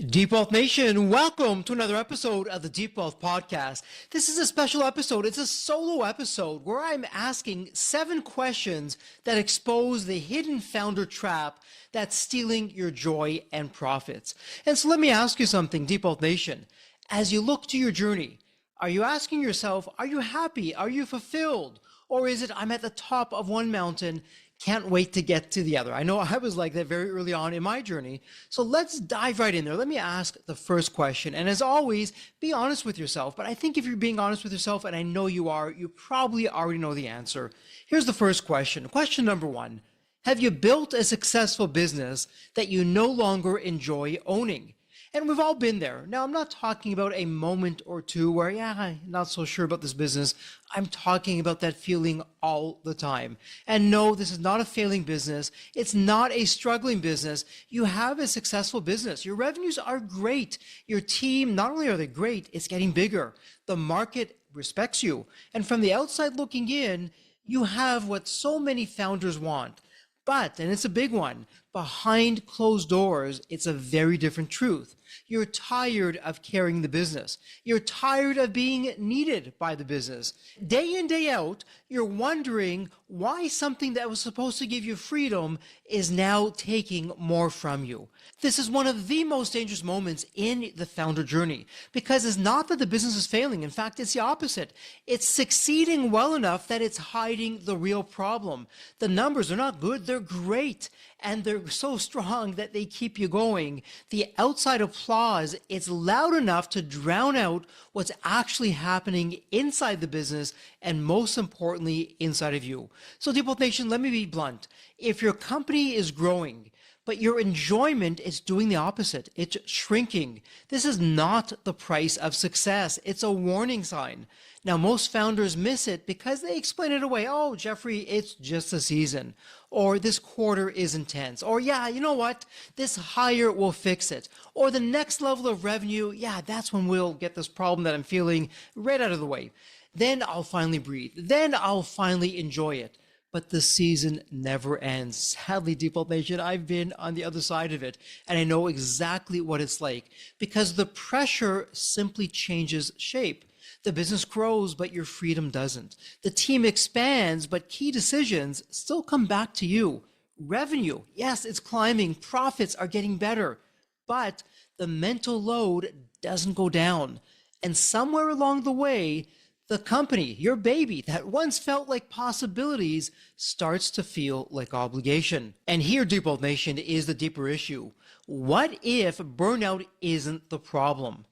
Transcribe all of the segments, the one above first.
Deep Wealth Nation, welcome to another episode of the Deep Wealth Podcast. This is a special episode. It's a solo episode where I'm asking 7 questions that expose the hidden founder trap that's stealing your joy and profits. And so let me ask you something, Deep Wealth Nation. As you look to your journey, are you asking yourself, are you happy? Are you fulfilled? Or is it, I'm at the top of one mountain, can't wait to get to the other? I know I was like that very early on in my journey. So let's dive right in there. Let me ask the first question. And as always, be honest with yourself. But I think if you're being honest with yourself, and I know you are, you probably already know the answer. Here's the first question. Question number 1. Have you built a successful business that you no longer enjoy owning? And we've all been there. Now, I'm not talking about a moment or two where, I'm not so sure about this business. I'm talking about that feeling all the time. And no, this is not a failing business. It's not a struggling business. You have a successful business. Your revenues are great. Your team, not only are they great, it's getting bigger. The market respects you. And from the outside looking in, you have what so many founders want. But, and it's a big one, behind closed doors, it's a very different truth. You're tired of carrying the business. You're tired of being needed by the business. Day in, day out, you're wondering why something that was supposed to give you freedom is now taking more from you. This is one of the most dangerous moments in the founder journey, because it's not that the business is failing. In fact, it's the opposite. It's succeeding well enough that it's hiding the real problem. The numbers are not good, they're great. And they're so strong that they keep you going. The outside applause is loud enough to drown out what's actually happening inside the business, and most importantly, inside of you. So Deep Wealth Nation, let me be blunt. If your company is growing, but your enjoyment is doing the opposite, it's shrinking, this is not the price of success. It's a warning sign. Now, most founders miss it because they explain it away. Oh, Jeffrey, it's just a season. Or this quarter is intense. Or yeah, you know what? This hire will fix it. Or the next level of revenue, yeah, that's when we'll get this problem that I'm feeling right out of the way. Then I'll finally breathe. Then I'll finally enjoy it. But the season never ends. Sadly, Deep Wealth Nation, I've been on the other side of it, and I know exactly what it's like, because the pressure simply changes shape. The business grows, but your freedom doesn't. The team expands, but key decisions still come back to you. Revenue, yes, it's climbing. Profits are getting better, but the mental load doesn't go down. And somewhere along the way, the company, your baby, that once felt like possibilities starts to feel like obligation. And here, Deep Wealth Nation, is the deeper issue. What if burnout isn't the problem?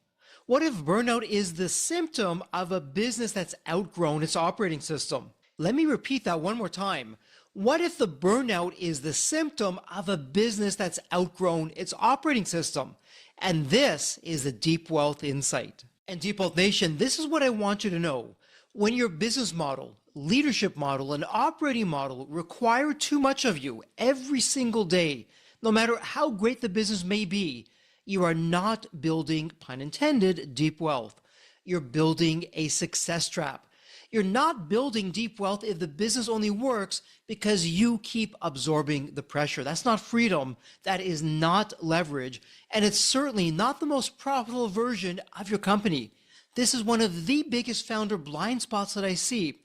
What if burnout is the symptom of a business that's outgrown its operating system? Let me repeat that one more time. What if the burnout is the symptom of a business that's outgrown its operating system? And this is the Deep Wealth Insight. And Deep Wealth Nation, this is what I want you to know. When your business model, leadership model, and operating model require too much of you every single day, no matter how great the business may be, you are not building, pun intended, deep wealth. You're building a success trap. You're not building deep wealth if the business only works because you keep absorbing the pressure. That's not freedom. That is not leverage. And it's certainly not the most profitable version of your company. This is one of the biggest founder blind spots that I see.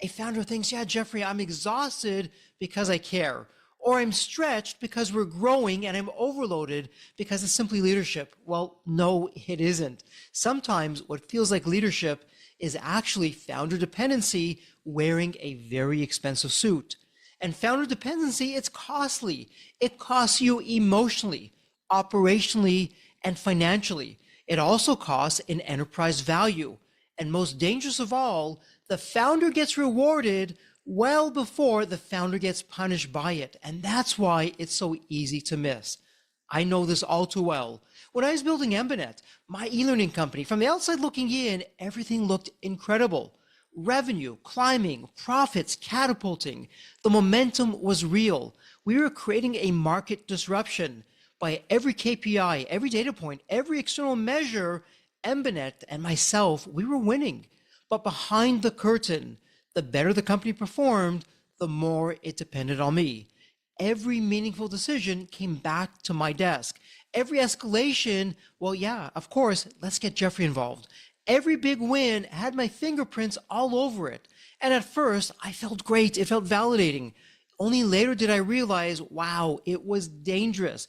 A founder thinks, yeah, Jeffrey, I'm exhausted because I care. Or I'm stretched because we're growing, and I'm overloaded because it's simply leadership. Well, no, it isn't. Sometimes what feels like leadership is actually founder dependency wearing a very expensive suit. And founder dependency, it's costly. It costs you emotionally, operationally, and financially. It also costs in enterprise value. And most dangerous of all, the founder gets rewarded well before the founder gets punished by it. And that's why it's so easy to miss. I know this all too well. When I was building Embanet, my e-learning company, from the outside looking in, everything looked incredible. Revenue, climbing, profits, catapulting. The momentum was real. We were creating a market disruption. By every KPI, every data point, every external measure, Embanet and myself, we were winning. But behind the curtain, the better the company performed, the more it depended on me. Every meaningful decision came back to my desk. Every escalation, well, yeah, of course, let's get Jeffrey involved. Every big win had my fingerprints all over it. And at first, I felt great. It felt validating. Only later did I realize, wow, it was dangerous.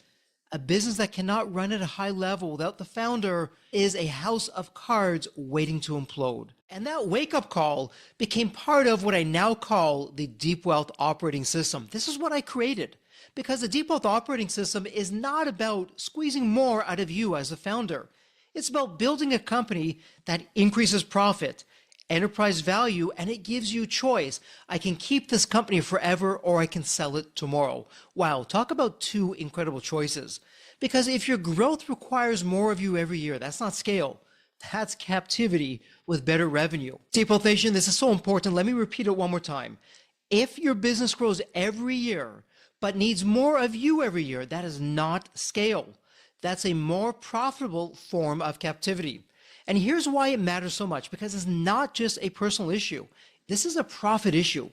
A business that cannot run at a high level without the founder is a house of cards waiting to implode. And that wake-up call became part of what I now call the Deep Wealth Operating System. This is what I created because the Deep Wealth Operating System is not about squeezing more out of you as a founder. It's about building a company that increases profit, enterprise value, and it gives you choice. I can keep this company forever or I can sell it tomorrow. Wow, talk about two incredible choices. Because if your growth requires more of you every year, that's not scale. That's captivity with better revenue. Deep Wealth Nation, this is so important. Let me repeat it one more time. If your business grows every year, but needs more of you every year, that is not scale. That's a more profitable form of captivity. And here's why it matters so much, because it's not just a personal issue. This is a profit issue.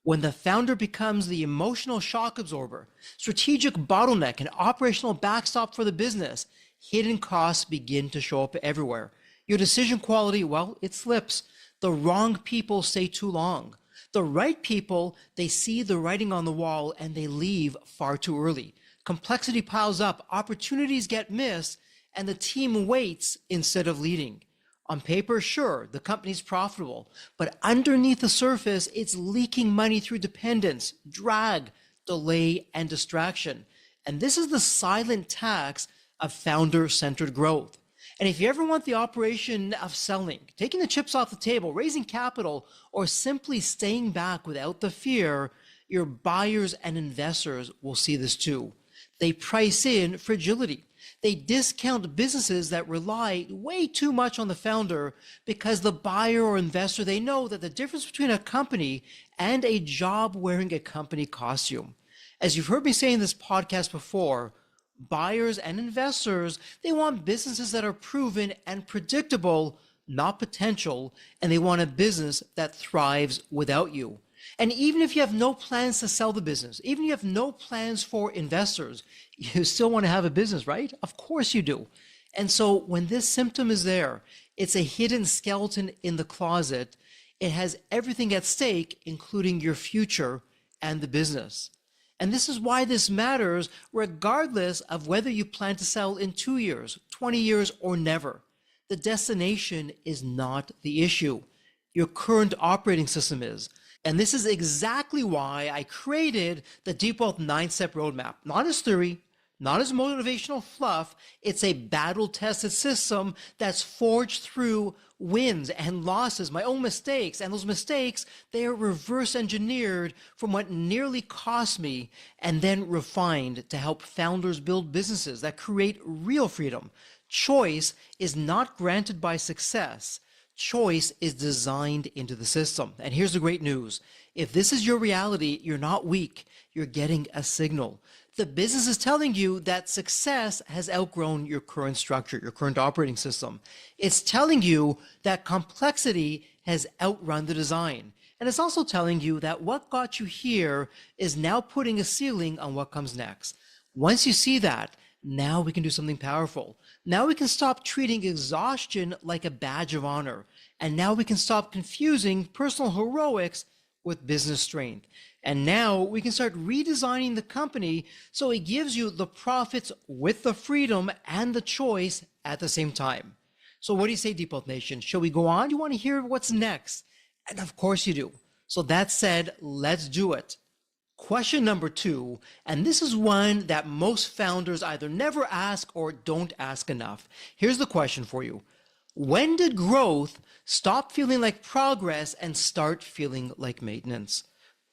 When the founder becomes the emotional shock absorber, strategic bottleneck, and operational backstop for the business, hidden costs begin to show up everywhere. Your decision quality, well, it slips. The wrong people stay too long. The right people, they see the writing on the wall and they leave far too early. Complexity piles up, opportunities get missed, and the team waits instead of leading. On paper, sure, the company's profitable, but underneath the surface, it's leaking money through dependence, drag, delay, and distraction. And this is the silent tax of founder-centered growth. And if you ever want the operation of selling, taking the chips off the table, raising capital, or simply staying back without the fear, your buyers and investors will see this too. They price in fragility. They discount businesses that rely way too much on the founder because the buyer or investor, they know that the difference between a company and a job wearing a company costume. As you've heard me say in this podcast before, buyers and investors, they want businesses that are proven and predictable, not potential, and they want a business that thrives without you. And even if you have no plans to sell the business, even if you have no plans for investors, you still want to have a business, right? Of course you do. And so when this symptom is there, it's a hidden skeleton in the closet. It has everything at stake, including your future and the business. And this is why this matters, regardless of whether you plan to sell in 2 years, 20 years, or never. The destination is not the issue. Your current operating system is. And this is exactly why I created the Deep Wealth 9-step roadmap, not as theory, not as motivational fluff. It's a battle-tested system that's forged through wins and losses, my own mistakes. And those mistakes, they are reverse engineered from what nearly cost me and then refined to help founders build businesses that create real freedom. Choice is not granted by success. Choice is designed into the system. And here's the great news. If this is your reality, you're not weak. You're getting a signal. The business is telling you that success has outgrown your current structure, your current operating system. It's telling you that complexity has outrun the design. And it's also telling you that what got you here is now putting a ceiling on what comes next. Once you see that, now we can do something powerful. Now we can stop treating exhaustion like a badge of honor. And now we can stop confusing personal heroics with business strength. And now we can start redesigning the company so it gives you the profits with the freedom and the choice at the same time. So what do you say, Deep Wealth Nation? Shall we go on? Do you want to hear what's next? And of course you do. So that said, let's do it. Question number 2, and this is one that most founders either never ask or don't ask enough. Here's the question for you. When did growth stop feeling like progress and start feeling like maintenance?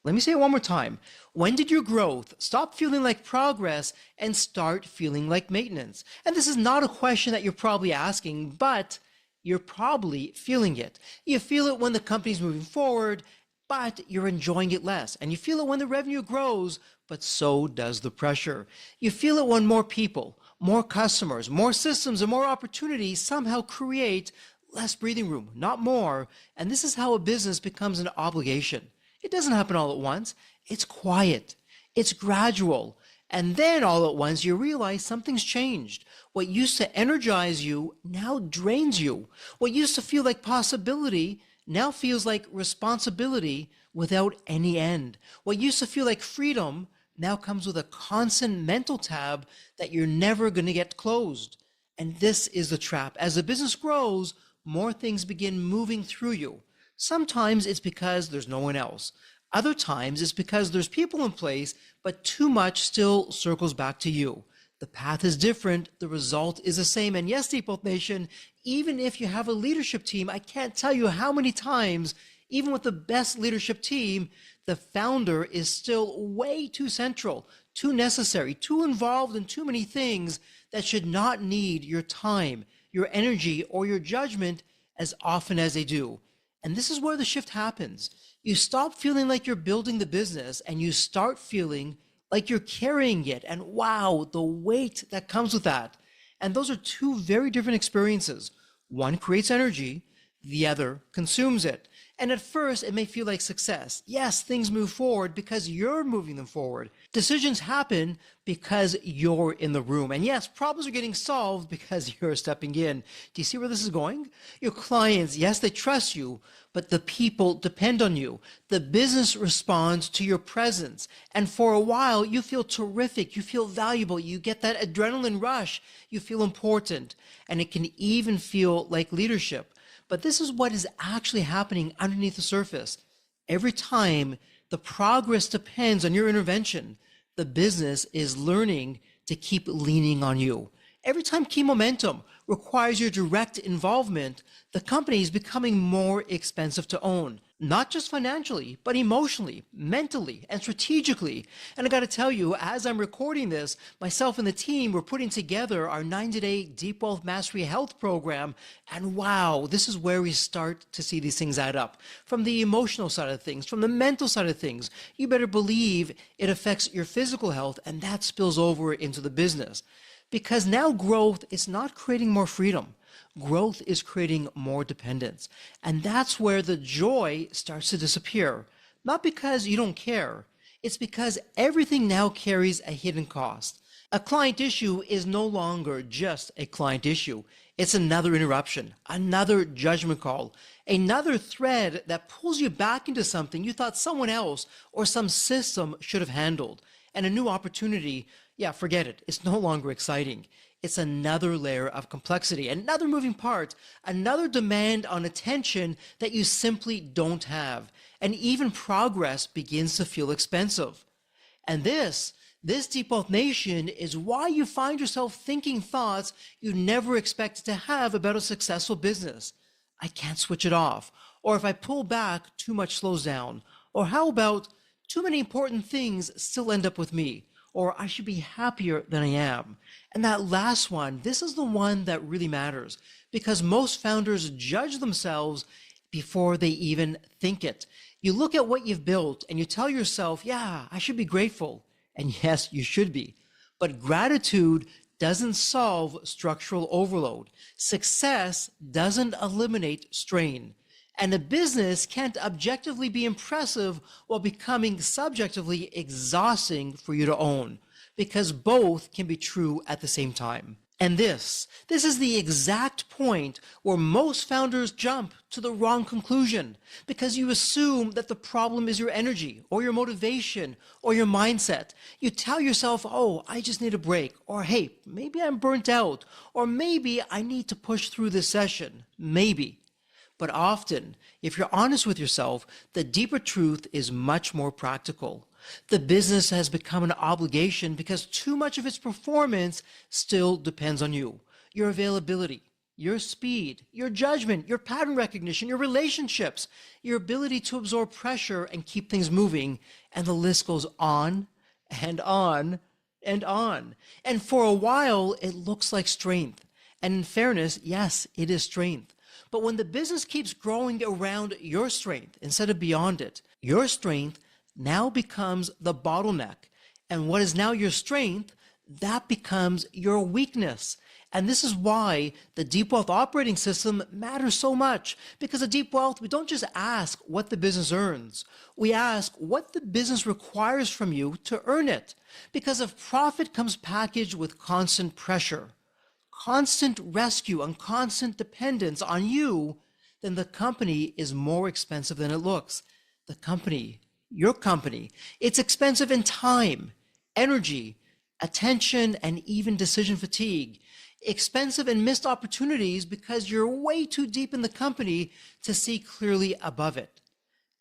Let me say it one more time. When did your growth stop feeling like progress and start feeling like maintenance? And this is not a question that you're probably asking, but you're probably feeling it. You feel it when the company's moving forward, but you're enjoying it less. And you feel it when the revenue grows, but so does the pressure. You feel it when more people, more customers, more systems, and more opportunities somehow create less breathing room, not more. And this is how a business becomes an obligation. It doesn't happen all at once. It's quiet. It's gradual. And then all at once you realize something's changed. What used to energize you now drains you. What used to feel like possibility now feels like responsibility without any end. What used to feel like freedom now comes with a constant mental tab that you're never going to get closed. And this is the trap. As the business grows, more things begin moving through you. Sometimes it's because there's no one else. Other times it's because there's people in place, but too much still circles back to you. The path is different, the result is the same. And yes, Deep Wealth Nation, even if you have a leadership team, I can't tell you how many times, even with the best leadership team, the founder is still way too central, too necessary, too involved in too many things that should not need your time, your energy, or your judgment as often as they do. And this is where the shift happens. You stop feeling like you're building the business and you start feeling like you're carrying it. And wow, the weight that comes with that. And those are two very different experiences. One creates energy, the other consumes it. And at first, it may feel like success. Yes, things move forward because you're moving them forward. Decisions happen because you're in the room. And yes, problems are getting solved because you're stepping in. Do you see where this is going? Your clients, yes, they trust you, but the people depend on you. The business responds to your presence. And for a while, you feel terrific. You feel valuable. You get that adrenaline rush. You feel important. And it can even feel like leadership. But this is what is actually happening underneath the surface. Every time the progress depends on your intervention, the business is learning to keep leaning on you. Every time key momentum requires your direct involvement, the company is becoming more expensive to own. Not just financially, but emotionally, mentally, and strategically. And I got to tell you, as I'm recording this, myself and the team, we're putting together our 90-day Deep Wealth Mastery Health program. And wow, this is where we start to see these things add up. From the emotional side of things, from the mental side of things, you better believe it affects your physical health, and that spills over into the business. Because now growth is not creating more freedom. Growth is creating more dependence. And that's where the joy starts to disappear. Not because you don't care. It's because everything now carries a hidden cost. A client issue is no longer just a client issue. It's another interruption, another judgment call, another thread that pulls you back into something you thought someone else or some system should have handled. And a new opportunity, yeah, forget it. It's no longer exciting. It's another layer of complexity, another moving part, another demand on attention that you simply don't have. And even progress begins to feel expensive. And this Deep Wealth Nation is why you find yourself thinking thoughts you never expected to have about a successful business. I can't switch it off. Or if I pull back, too much slows down. Or how about too many important things still end up with me? Or I should be happier than I am. And that last one, this is the one that really matters because most founders judge themselves before they even think it. You look at what you've built and you tell yourself, yeah, I should be grateful. And yes, you should be. But gratitude doesn't solve structural overload. Success doesn't eliminate strain. And a business can't objectively be impressive while becoming subjectively exhausting for you to own, because both can be true at the same time. And this is the exact point where most founders jump to the wrong conclusion, because you assume that the problem is your energy or your motivation or your mindset. You tell yourself, oh, I just need a break, or hey, maybe I'm burnt out, or maybe I need to push through this session, maybe. But often, if you're honest with yourself, the deeper truth is much more practical. The business has become an obligation because too much of its performance still depends on you, your availability, your speed, your judgment, your pattern recognition, your relationships, your ability to absorb pressure and keep things moving, and the list goes on and on and on. And for a while, it looks like strength. And in fairness, yes, it is strength. But when the business keeps growing around your strength instead of beyond it, your strength now becomes the bottleneck. And what is now your strength, that becomes your weakness. And this is why the deep wealth operating system matters so much. Because at Deep Wealth, we don't just ask what the business earns. We ask what the business requires from you to earn it. Because if profit comes packaged with constant pressure, constant rescue, and constant dependence on you, then the company is more expensive than it looks. The company, your company, it's expensive in time, energy, attention, and even decision fatigue. Expensive in missed opportunities because you're way too deep in the company to see clearly above it.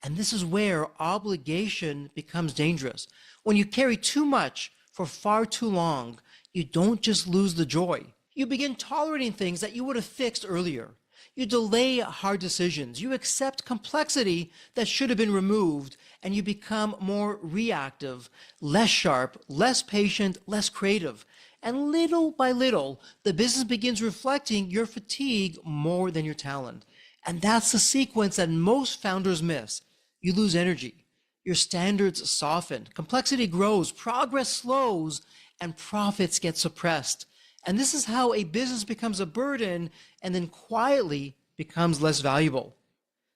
And this is where obligation becomes dangerous. When you carry too much for far too long, you don't just lose the joy. You begin tolerating things that you would have fixed earlier. You delay hard decisions. You accept complexity that should have been removed, and you become more reactive, less sharp, less patient, less creative. And little by little, the business begins reflecting your fatigue more than your talent. And that's the sequence that most founders miss. You lose energy. Your standards soften. Complexity grows. Progress slows. And profits get suppressed. And this is how a business becomes a burden and then quietly becomes less valuable.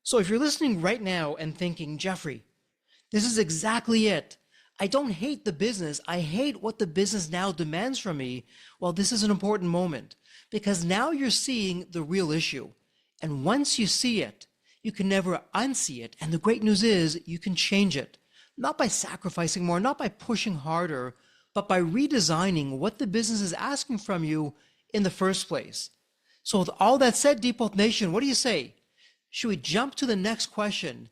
So if you're listening right now and thinking, Jeffrey, this is exactly it. I don't hate the business. I hate what the business now demands from me. Well, this is an important moment because now you're seeing the real issue. And once you see it, you can never unsee it. And the great news is you can change it, not by sacrificing more, not by pushing harder, but by redesigning what the business is asking from you in the first place. So with all that said, Deep Wealth Nation, what do you say? Should we jump to the next question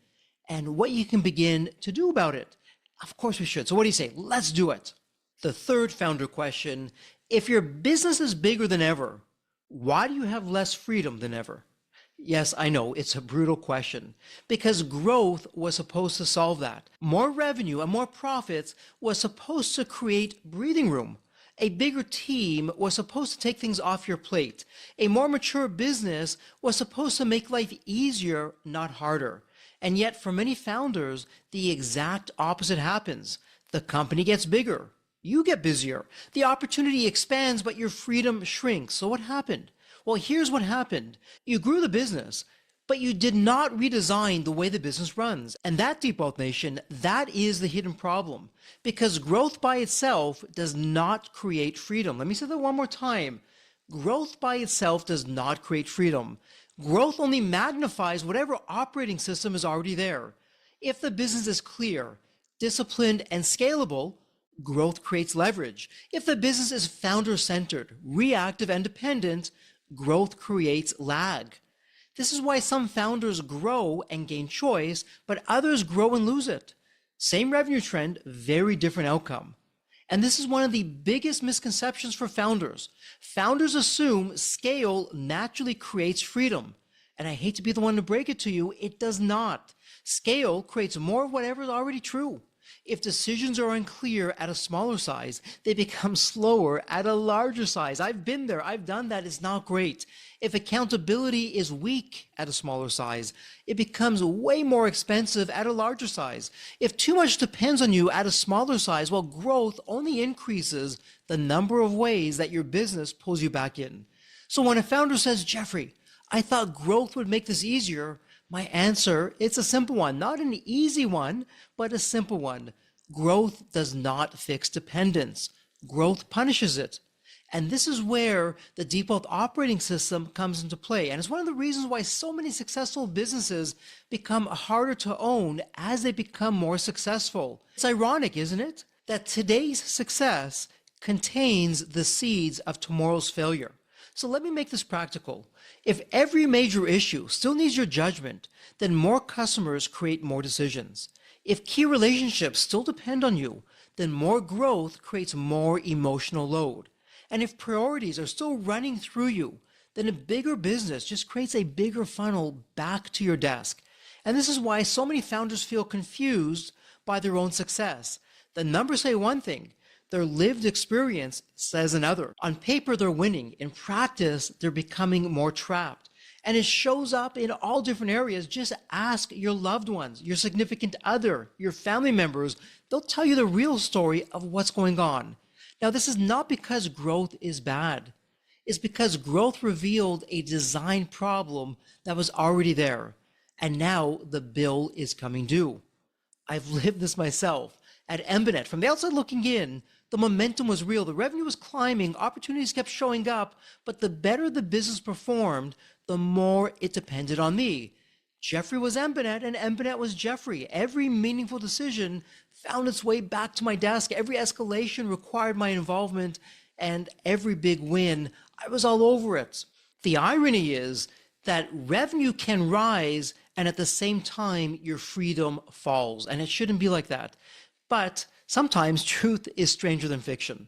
and what you can begin to do about it? Of course we should. So what do you say? Let's do it. The third founder question, if your business is bigger than ever, why do you have less freedom than ever? Yes, I know, it's a brutal question because growth was supposed to solve that. More revenue and more profits was supposed to create breathing room. A bigger team was supposed to take things off your plate. A more mature business was supposed to make life easier, not harder. And yet for many founders, the exact opposite happens. The company gets bigger. You get busier. The opportunity expands, but your freedom shrinks. So what happened? Well, here's what happened. You grew the business, but you did not redesign the way the business runs. And that, Deep Wealth Nation, that is the hidden problem. Because growth by itself does not create freedom. Let me say that one more time. Growth by itself does not create freedom. Growth only magnifies whatever operating system is already there. If the business is clear, disciplined, and scalable, growth creates leverage. If the business is founder-centered, reactive, and dependent, growth creates lag. This is why some founders grow and gain choice, but others grow and lose it. Same revenue trend, very different outcome. And this is one of the biggest misconceptions for founders. Founders assume scale naturally creates freedom. And I hate to be the one to break it to you, it does not. Scale creates more of whatever is already true. If decisions are unclear at a smaller size, they become slower at a larger size. I've been there. I've done that. It's not great. If accountability is weak at a smaller size, it becomes way more expensive at a larger size. If too much depends on you at a smaller size, well, growth only increases the number of ways that your business pulls you back in. So when a founder says, Jeffrey, I thought growth would make this easier, my answer, it's a simple one, not an easy one, but a simple one. Growth does not fix dependence. Growth punishes it. And this is where the Deep Wealth operating system comes into play. And it's one of the reasons why so many successful businesses become harder to own as they become more successful. It's ironic, isn't it, that today's success contains the seeds of tomorrow's failure. So let me make this practical. If every major issue still needs your judgment, then more customers create more decisions. If key relationships still depend on you, then more growth creates more emotional load. And if priorities are still running through you, then a bigger business just creates a bigger funnel back to your desk. And this is why so many founders feel confused by their own success. The numbers say one thing, their lived experience says another. On paper, they're winning. In practice, they're becoming more trapped. And it shows up in all different areas. Just ask your loved ones, your significant other, your family members. They'll tell you the real story of what's going on. Now, this is not because growth is bad. is because growth revealed a design problem that was already there, and now the bill is coming due. I've lived this myself. At Embanet, from the outside looking in, the momentum was real. The revenue was climbing, opportunities kept showing up, but the better the business performed, the more it depended on me. Jeffrey was Embanet and Embanet was Jeffrey. Every meaningful decision found its way back to my desk. Every escalation required my involvement, and every big win, I was all over it. The irony is that revenue can rise and at the same time your freedom falls, and it shouldn't be like that. But sometimes truth is stranger than fiction.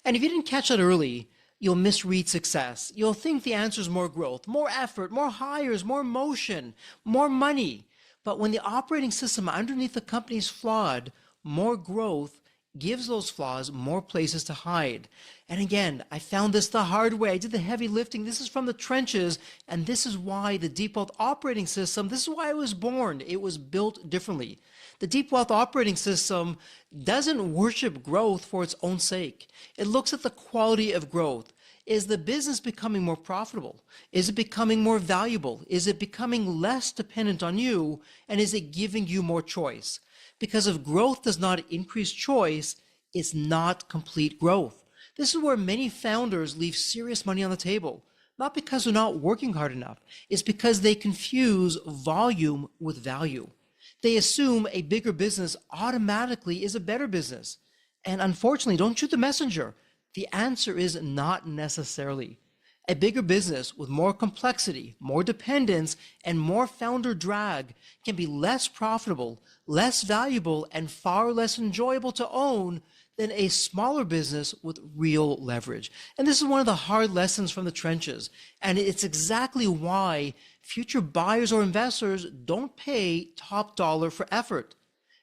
And if you didn't catch that early, you'll misread success. You'll think the answer is more growth, more effort, more hires, more motion, more money. But when the operating system underneath the company is flawed, more growth gives those flaws more places to hide. And again, I found this the hard way. I did the heavy lifting. This is from the trenches. And this is why the Deep Wealth operating system, this is why it was born. It was built differently. The Deep Wealth operating system doesn't worship growth for its own sake. It looks at the quality of growth. Is the business becoming more profitable? Is it becoming more valuable? Is it becoming less dependent on you? And is it giving you more choice? Because if growth does not increase choice, it's not complete growth. This is where many founders leave serious money on the table. Not because they're not working hard enough. It's because they confuse volume with value. They assume a bigger business automatically is a better business. And unfortunately, don't shoot the messenger. The answer is not necessarily. A bigger business with more complexity, more dependence, and more founder drag can be less profitable, less valuable, and far less enjoyable to own than a smaller business with real leverage. And this is one of the hard lessons from the trenches. And it's exactly why future buyers or investors don't pay top dollar for effort.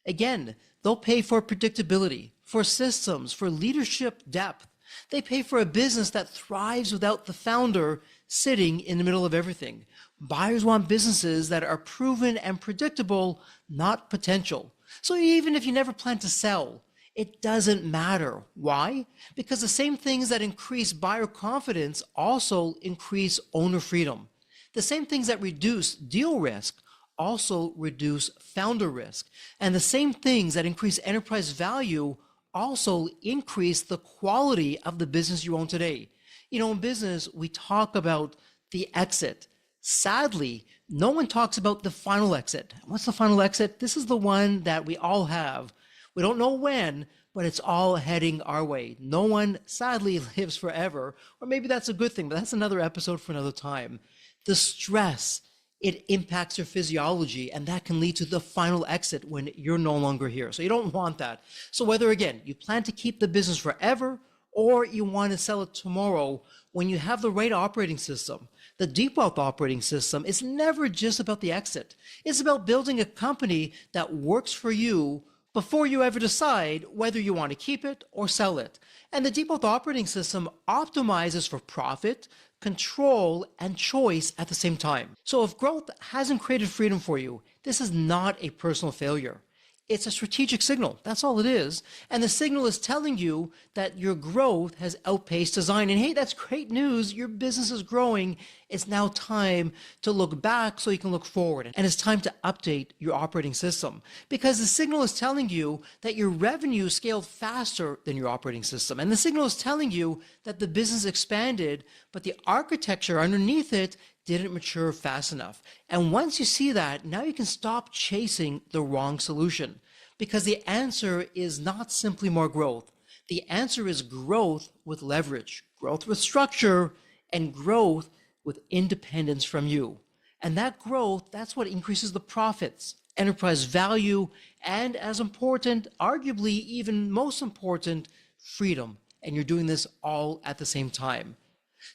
Again, they'll pay for predictability, for systems, for leadership depth. They pay for a business that thrives without the founder sitting in the middle of everything. Buyers want businesses that are proven and predictable, not potential. So even if you never plan to sell, it doesn't matter. Why? Because the same things that increase buyer confidence also increase owner freedom. The same things that reduce deal risk also reduce founder risk. And the same things that increase enterprise value also increase the quality of the business you own today. You know, in business, we talk about the exit. Sadly, no one talks about the final exit. What's the final exit? This is the one that we all have. We don't know when, but it's all heading our way. No one, sadly, lives forever. Or maybe that's a good thing, but that's another episode for another time. The stress, it impacts your physiology, and that can lead to the final exit when you're no longer here. So you don't want that. So whether, again, you plan to keep the business forever or you want to sell it tomorrow, when you have the right operating system, the Deep Wealth operating system, it's never just about the exit. It's about building a company that works for you before you ever decide whether you want to keep it or sell it. And the Deep Wealth operating system optimizes for profit, control, and choice at the same time. So if growth hasn't created freedom for you, this is not a personal failure. It's a strategic signal. That's all it is. And the signal is telling you that your growth has outpaced design. And hey, that's great news. Your business is growing. It's now time to look back so you can look forward. And it's time to update your operating system, because the signal is telling you that your revenue scaled faster than your operating system. And the signal is telling you that the business expanded, but the architecture underneath it didn't mature fast enough. And once you see that, now you can stop chasing the wrong solution, because the answer is not simply more growth. The answer is growth with leverage, growth with structure, and growth with independence from you. And that growth, that's what increases the profits, enterprise value, and as important, arguably even most important, freedom. And you're doing this all at the same time.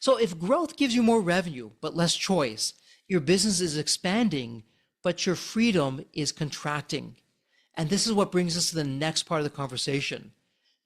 So if growth gives you more revenue, but less choice, your business is expanding, but your freedom is contracting. And this is what brings us to the next part of the conversation.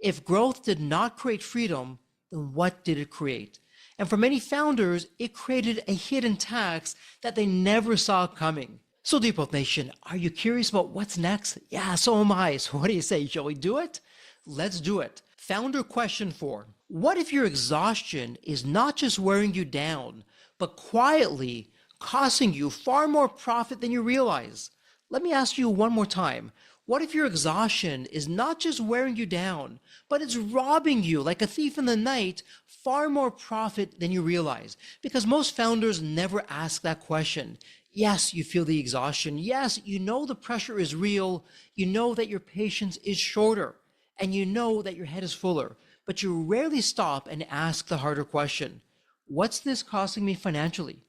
If growth did not create freedom, then what did it create? And for many founders, it created a hidden tax that they never saw coming. So Deep Wealth Nation, are you curious about what's next? Yeah, so am I. So what do you say? Shall we do it? Let's do it. Founder question 4. What if your exhaustion is not just wearing you down, but quietly costing you far more profit than you realize? Let me ask you one more time. What if your exhaustion is not just wearing you down, but it's robbing you like a thief in the night, far more profit than you realize? Because most founders never ask that question. Yes, you feel the exhaustion. Yes, you know the pressure is real. You know that your patience is shorter, and you know that your head is fuller, but you rarely stop and ask the harder question. What's this costing me financially?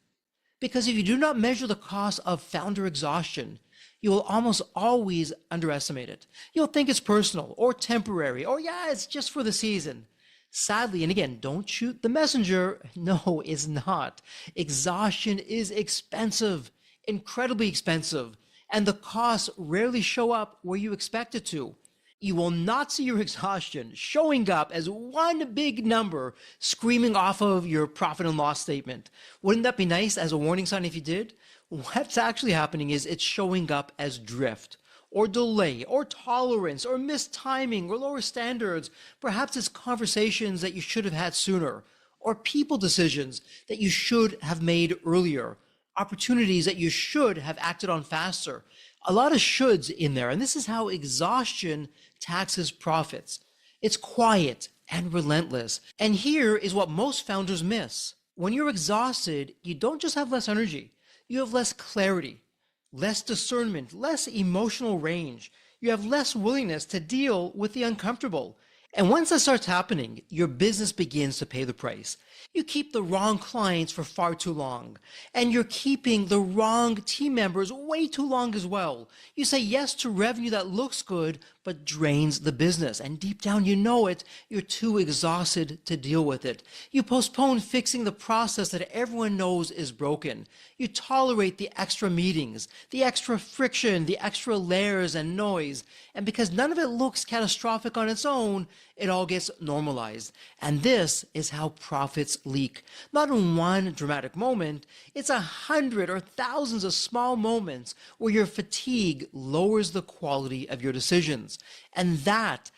Because if you do not measure the cost of founder exhaustion, you will almost always underestimate it. You'll think it's personal or temporary, or yeah, it's just for the season. Sadly, and again, don't shoot the messenger. No, it's not. Exhaustion is expensive, incredibly expensive, and the costs rarely show up where you expect it to. You will not see your exhaustion showing up as one big number screaming off of your profit and loss statement. Wouldn't that be nice as a warning sign if you did? What's actually happening is it's showing up as drift or delay or tolerance or missed timing or lower standards. Perhaps it's conversations that you should have had sooner or people decisions that you should have made earlier, opportunities that you should have acted on faster. A lot of shoulds in there, and this is how exhaustion taxes profits. It's quiet and relentless. And here is what most founders miss. When you're exhausted, you don't just have less energy, you have less clarity, less discernment, less emotional range. You have less willingness to deal with the uncomfortable. And once that starts happening, your business begins to pay the price. You keep the wrong clients for far too long, and you're keeping the wrong team members way too long as well. You say yes to revenue that looks good, but drains the business. And deep down, you know it. You're too exhausted to deal with it. You postpone fixing the process that everyone knows is broken. You tolerate the extra meetings, the extra friction, the extra layers and noise. And because none of it looks catastrophic on its own, it all gets normalized. And this is how profits leak. Not in one dramatic moment, it's 100 or thousands of small moments where your fatigue lowers the quality of your decisions. And that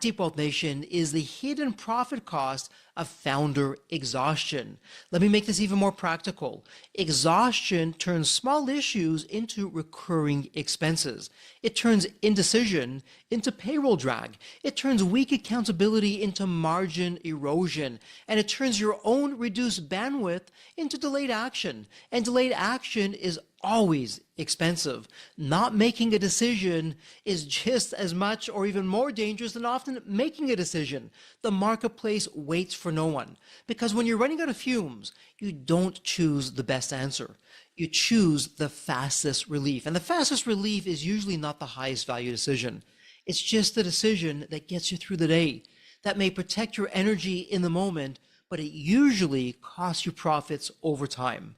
Deep Wealth Nation is the hidden profit cost of founder exhaustion. Let me make this even more practical. Exhaustion turns small issues into recurring expenses. It turns indecision into payroll drag. It turns weak accountability into margin erosion. And it turns your own reduced bandwidth into delayed action. And delayed action is always expensive. Not making a decision is just as much or even more dangerous than often making a decision. The marketplace waits for no one, because when you're running out of fumes, you don't choose the best answer. You choose the fastest relief. And the fastest relief is usually not the highest value decision. It's just the decision that gets you through the day, that may protect your energy in the moment, but it usually costs you profits over time.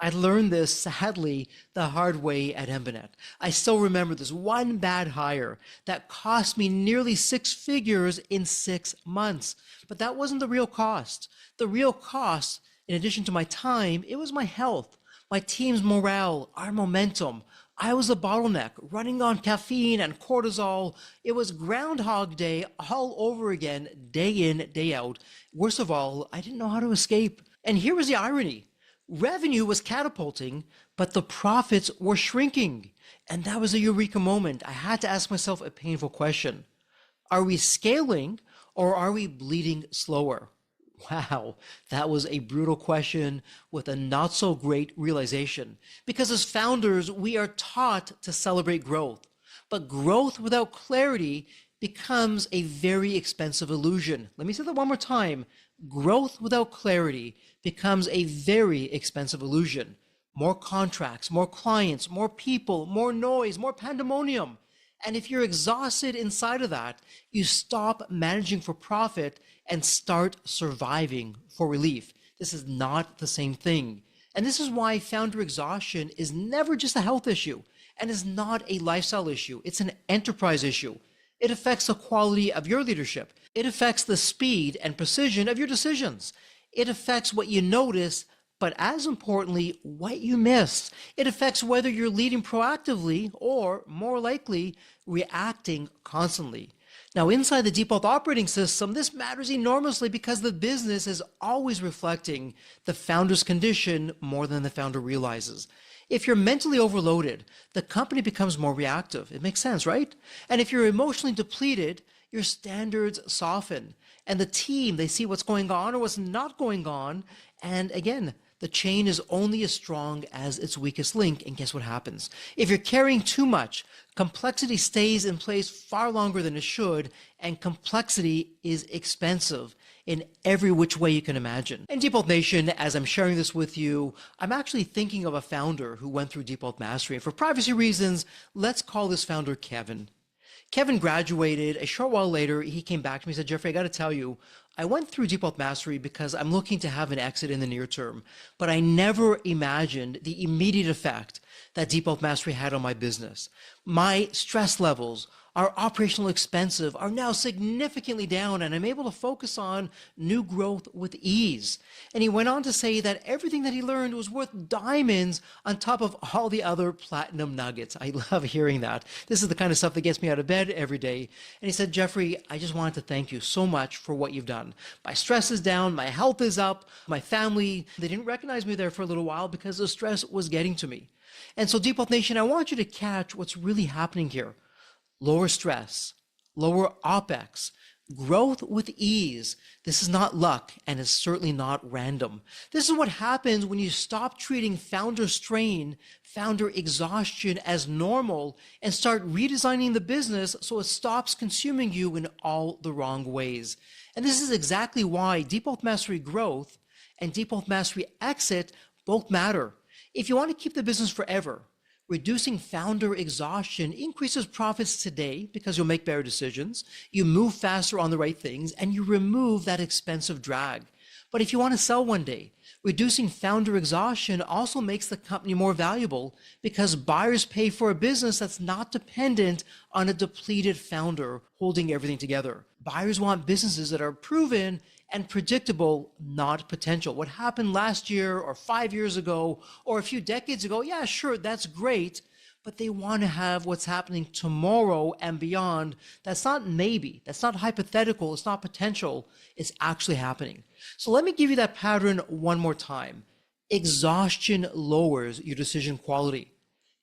I learned this, sadly, the hard way at Embanet. I still remember this one bad hire that cost me nearly 6 figures in 6 months. But that wasn't the real cost. The real cost, in addition to my time, it was my health, my team's morale, our momentum. I was a bottleneck, running on caffeine and cortisol. It was Groundhog Day all over again, day in, day out. Worst of all, I didn't know how to escape. And here was the irony. Revenue was catapulting, but the profits were shrinking. And that was a eureka moment. I had to ask myself a painful question. Are we scaling or are we bleeding slower? Wow, that was a brutal question with a not so great realization. Because as founders, we are taught to celebrate growth. But growth without clarity becomes a very expensive illusion. Let me say that one more time. Growth without clarity becomes a very expensive illusion. More contracts, more clients, more people, more noise, more pandemonium. And if you're exhausted inside of that, you stop managing for profit and start surviving for relief. This is not the same thing. And this is why founder exhaustion is never just a health issue and is not a lifestyle issue. It's an enterprise issue. It affects the quality of your leadership. It affects the speed and precision of your decisions. It affects what you notice, but as importantly, what you miss. It affects whether you're leading proactively or, more likely, reacting constantly. Now, inside the default operating system, this matters enormously because the business is always reflecting the founder's condition more than the founder realizes. If you're mentally overloaded, the company becomes more reactive. It makes sense, right? And if you're emotionally depleted, your standards soften. And the team, they see what's going on or what's not going on. And again, the chain is only as strong as its weakest link. And guess what happens? If you're carrying too much, complexity stays in place far longer than it should, and complexity is expensive in every which way you can imagine. And Default Nation, as I'm sharing this with you, I'm actually thinking of a founder who went through Default Mastery. And for privacy reasons, let's call this founder Kevin. Kevin graduated. A short while later, he came back to me and said, Jeffrey, I got to tell you, I went through Default Mastery because I'm looking to have an exit in the near term, but I never imagined the immediate effect that Default Mastery had on my business. My stress levels, our operational expenses are now significantly down, and I'm able to focus on new growth with ease. And he went on to say that everything that he learned was worth diamonds on top of all the other platinum nuggets. I love hearing that. This is the kind of stuff that gets me out of bed every day. And he said, Jeffrey, I just wanted to thank you so much for what you've done. My stress is down, my health is up, my family, they didn't recognize me there for a little while because the stress was getting to me. And so Default Nation, I want you to catch what's really happening here. Lower stress, lower OPEX, growth with ease. This is not luck, and it's certainly not random. This is what happens when you stop treating founder strain, founder exhaustion as normal, and start redesigning the business so it stops consuming you in all the wrong ways. And this is exactly why Default Mastery Growth and Default Mastery Exit both matter. If you want to keep the business forever, reducing founder exhaustion increases profits today because you'll make better decisions, you move faster on the right things, and you remove that expensive drag. But if you want to sell one day, reducing founder exhaustion also makes the company more valuable because buyers pay for a business that's not dependent on a depleted founder holding everything together. Buyers want businesses that are proven and predictable, not potential. What happened last year or 5 years ago or a few decades ago, yeah, sure, that's great, but they want to have what's happening tomorrow and beyond. That's not maybe, that's not hypothetical, it's not potential, it's actually happening. So let me give you that pattern one more time. Exhaustion lowers your decision quality,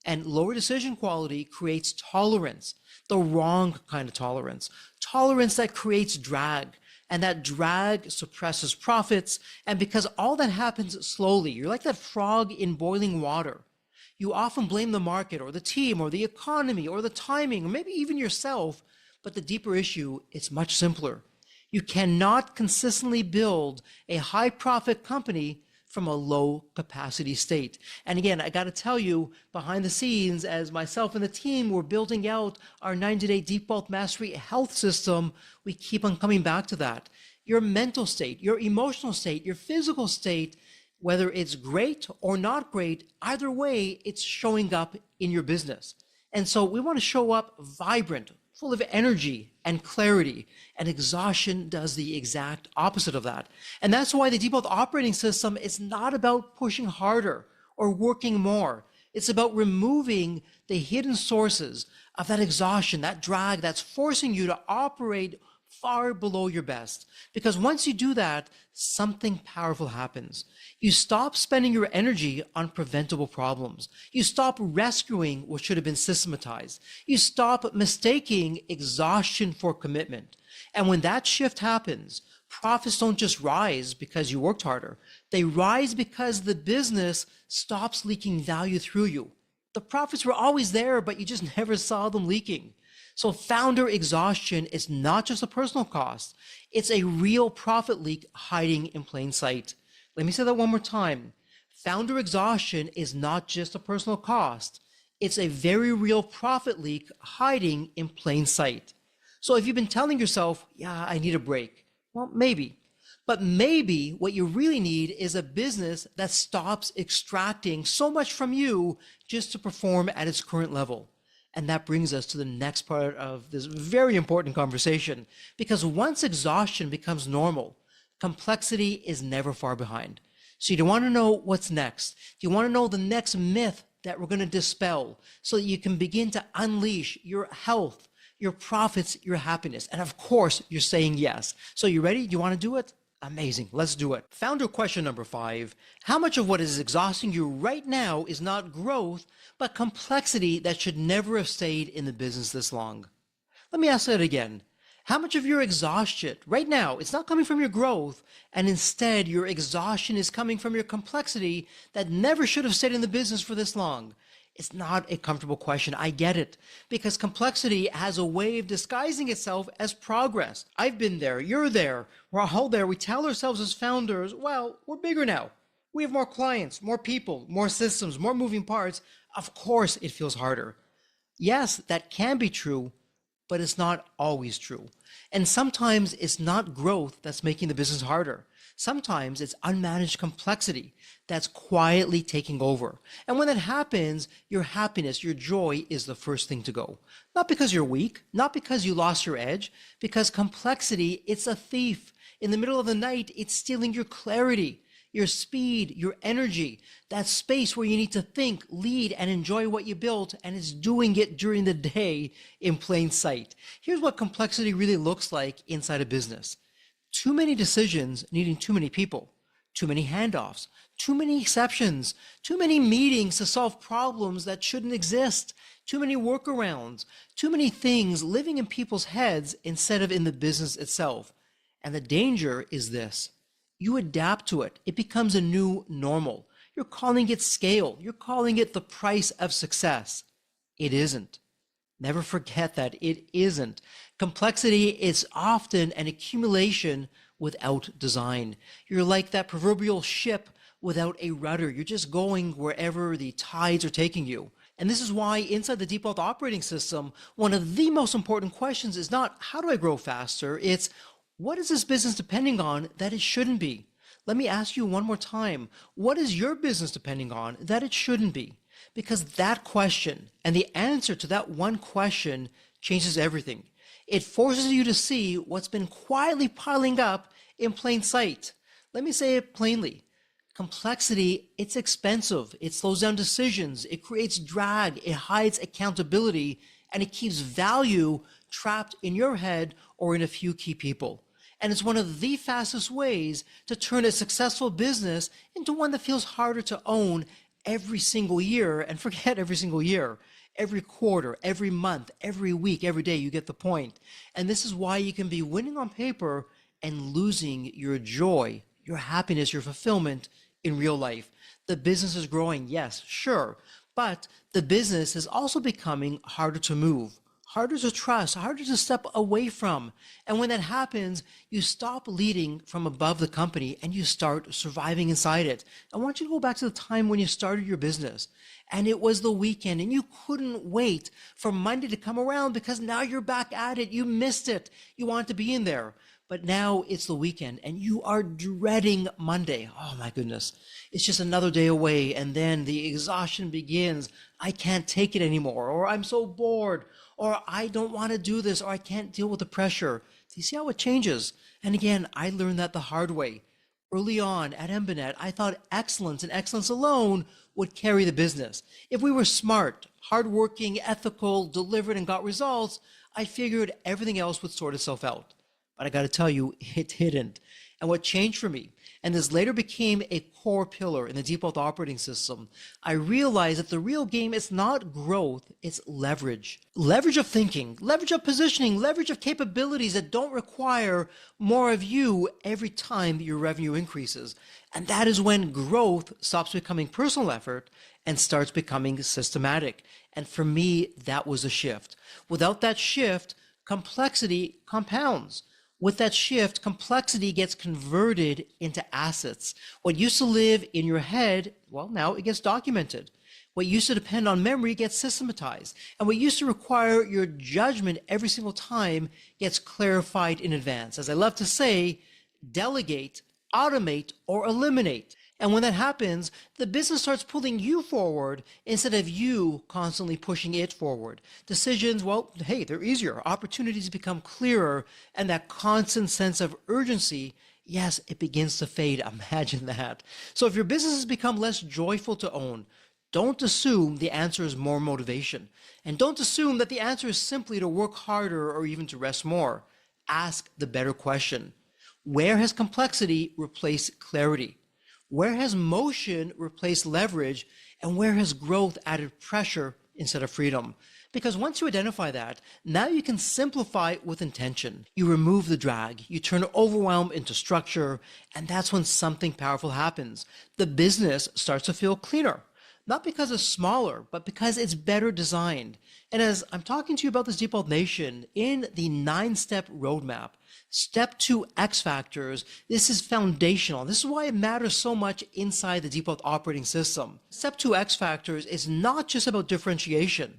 and lower decision quality creates tolerance, the wrong kind of tolerance that creates drag. And that drag suppresses profits. And because all that happens slowly, you're like that frog in boiling water. You often blame the market or the team or the economy or the timing or maybe even yourself. But the deeper issue, it's much simpler. You cannot consistently build a high profit company from a low capacity state. And again, I got to tell you, behind the scenes, as myself and the team were building out our 90-day Default Mastery health system, we keep on coming back to that. Your mental state, your emotional state, your physical state, whether it's great or not great, either way, it's showing up in your business. And so we want to show up vibrant, full of energy and clarity, and exhaustion does the exact opposite of that. And that's why the default operating system is not about pushing harder or working more. It's about removing the hidden sources of that exhaustion, that drag that's forcing you to operate far below your best. Because once you do that, something powerful happens. You stop spending your energy on preventable problems. You stop rescuing what should have been systematized. You stop mistaking exhaustion for commitment. And when that shift happens, profits don't just rise because you worked harder. They rise because the business stops leaking value through you. The profits were always there, but you just never saw them leaking. So founder exhaustion is not just a personal cost. It's a real profit leak hiding in plain sight. Let me say that one more time. Founder exhaustion is not just a personal cost. It's a very real profit leak hiding in plain sight. So if you've been telling yourself, yeah, I need a break, well, maybe. But maybe what you really need is a business that stops extracting so much from you just to perform at its current level. And that brings us to the next part of this very important conversation, because once exhaustion becomes normal, complexity is never far behind. So you want to know what's next. You want to know the next myth that we're going to dispel so that you can begin to unleash your health, your profits, your happiness. And of course, you're saying yes. So you ready? Do you want to do it? Amazing. Let's do it. Founder question number 5. How much of what is exhausting you right now is not growth, but complexity that should never have stayed in the business this long? Let me ask that again. How much of your exhaustion right now, it's not coming from your growth, and instead your exhaustion is coming from your complexity that never should have stayed in the business for this long? It's not a comfortable question. I get it, because complexity has a way of disguising itself as progress. I've been there. You're there. We're all there. We tell ourselves as founders, well, we're bigger now. We have more clients, more people, more systems, more moving parts. Of course, it feels harder. Yes, that can be true, but it's not always true. And sometimes it's not growth that's making the business harder. Sometimes it's unmanaged complexity that's quietly taking over. And when that happens, your happiness, your joy is the first thing to go. Not because you're weak, not because you lost your edge, because complexity, it's a thief. In the middle of the night, it's stealing your clarity, your speed, your energy, that space where you need to think, lead, and enjoy what you built, and it's doing it during the day in plain sight. Here's what complexity really looks like inside a business. Too many decisions needing too many people, too many handoffs, too many exceptions, too many meetings to solve problems that shouldn't exist, too many workarounds, too many things living in people's heads instead of in the business itself. And the danger is this. You adapt to it. It becomes a new normal. You're calling it scale. You're calling it the price of success. It isn't. Never forget that it isn't. Complexity is often an accumulation without design. You're like that proverbial ship without a rudder. You're just going wherever the tides are taking you. And this is why inside the Deep Wealth Operating System, one of the most important questions is not how do I grow faster? It's what is this business depending on that it shouldn't be? Let me ask you one more time. What is your business depending on that it shouldn't be? Because that question and the answer to that one question changes everything. It forces you to see what's been quietly piling up in plain sight. Let me say it plainly. Complexity, it's expensive. It slows down decisions. It creates drag. It hides accountability, and it keeps value trapped in your head or in a few key people. And it's one of the fastest ways to turn a successful business into one that feels harder to own every single year. And forget every single year, every quarter, every month, every week, every day, you get the point. And this is why you can be winning on paper and losing your joy, your happiness, your fulfillment in real life. The business is growing, yes, sure, but the business is also becoming harder to move, harder to trust, harder to step away from. And when that happens, you stop leading from above the company and you start surviving inside it. I want you to go back to the time when you started your business and it was the weekend and you couldn't wait for Monday to come around because now you're back at it. You missed it. You wanted to be in there. But now it's the weekend and you are dreading Monday. Oh my goodness. It's just another day away. And then the exhaustion begins. I can't take it anymore. Or I'm so bored. Or I don't want to do this. Or I can't deal with the pressure. Do you see how it changes? And again, I learned that the hard way. Early on at Embanet, I thought excellence and excellence alone would carry the business. If we were smart, hardworking, ethical, delivered, and got results, I figured everything else would sort itself out. But I got to tell you, it didn't. And what changed for me, and this later became a core pillar in the Deep Wealth Operating System, I realized that the real game is not growth, it's leverage. Leverage of thinking, leverage of positioning, leverage of capabilities that don't require more of you every time your revenue increases. And that is when growth stops becoming personal effort and starts becoming systematic. And for me, that was a shift. Without that shift, complexity compounds. With that shift, complexity gets converted into assets. What used to live in your head, well, now it gets documented. What used to depend on memory gets systematized. And what used to require your judgment every single time gets clarified in advance. As I love to say, delegate, automate, or eliminate. And when that happens, the business starts pulling you forward instead of you constantly pushing it forward. Decisions, well, hey, they're easier. Opportunities become clearer. And that constant sense of urgency, yes, it begins to fade. Imagine that. So if your business has become less joyful to own, Don't assume the answer is more motivation. And don't assume that the answer is simply to work harder or even to rest more. Ask the better question. Where has complexity replaced clarity? Where has motion replaced leverage? And where has growth added pressure instead of freedom? Because once you identify that, now you can simplify with intention. You remove the drag, you turn overwhelm into structure, and that's when something powerful happens. The business starts to feel cleaner. Not because it's smaller, but because it's better designed. And as I'm talking to you about this Deep Nation, in the 9-step roadmap, step 2 X factors, this is foundational. This is why it matters so much inside the Deep operating system. Step 2 X factors is not just about differentiation.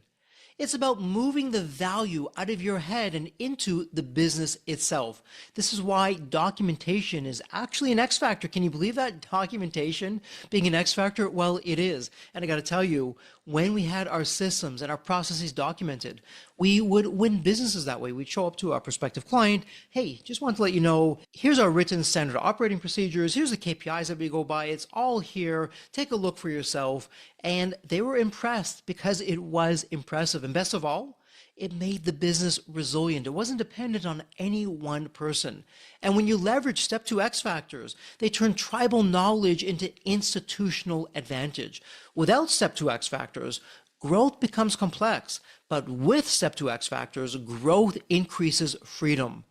It's about moving the value out of your head and into the business itself. This is why documentation is actually an X factor. Can you believe that? Documentation being an X factor? Well, it is. And I got to tell you, when we had our systems and our processes documented, we would win businesses that way. We'd show up to our prospective client. Hey, just want to let you know, here's our written standard operating procedures. Here's the KPIs that we go by. It's all here. Take a look for yourself. And they were impressed because it was impressive. And best of all, it made the business resilient. It wasn't dependent on any one person. And when you leverage step 2 X factors, they turn tribal knowledge into institutional advantage. Without step 2 X factors, growth becomes complex. But with step 2 X factors, growth increases freedom.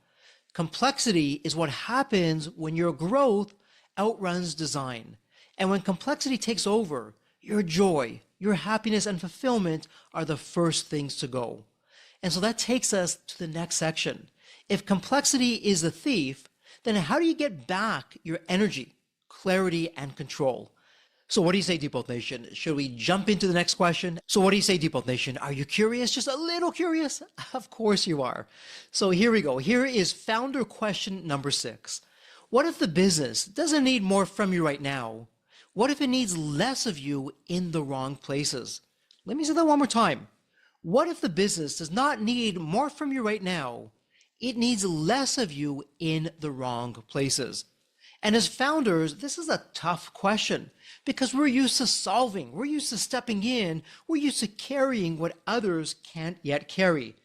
Complexity is what happens when your growth outruns design. And when complexity takes over, your joy, your happiness, and fulfillment are the first things to go. And so that takes us to the next section. If complexity is the thief, then how do you get back your energy, clarity, and control? So what do you say, Deep Nation? Should we jump into the next question? So what do you say, Deep Nation? Are you curious? Just a little curious? Of course you are. So here we go. Here is founder question number 6. What if the business doesn't need more from you right now? What if it needs less of you in the wrong places? Let me say that one more time. What if the business does not need more from you right now? It needs less of you in the wrong places. And as founders, this is a tough question because we're used to solving, we're used to stepping in, we're used to carrying what others can't yet carry.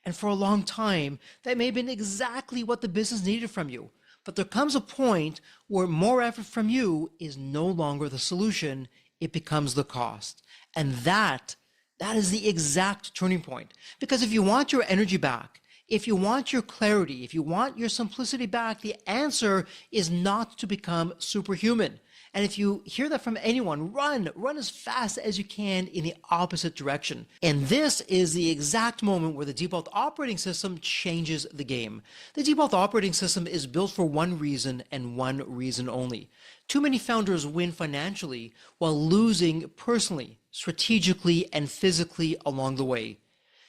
And for a long time, that may have been exactly what the business needed from you. But there comes a point where more effort from you is no longer the solution, it becomes the cost. And that is the exact turning point. Because if you want your energy back, if you want your clarity, if you want your simplicity back, the answer is not to become superhuman. And if you hear that from anyone, run as fast as you can in the opposite direction. And this is the exact moment where the Deep Wealth operating system changes the game. The Deep Wealth operating system is built for one reason and one reason only. Too many founders win financially while losing personally, strategically, and physically along the way.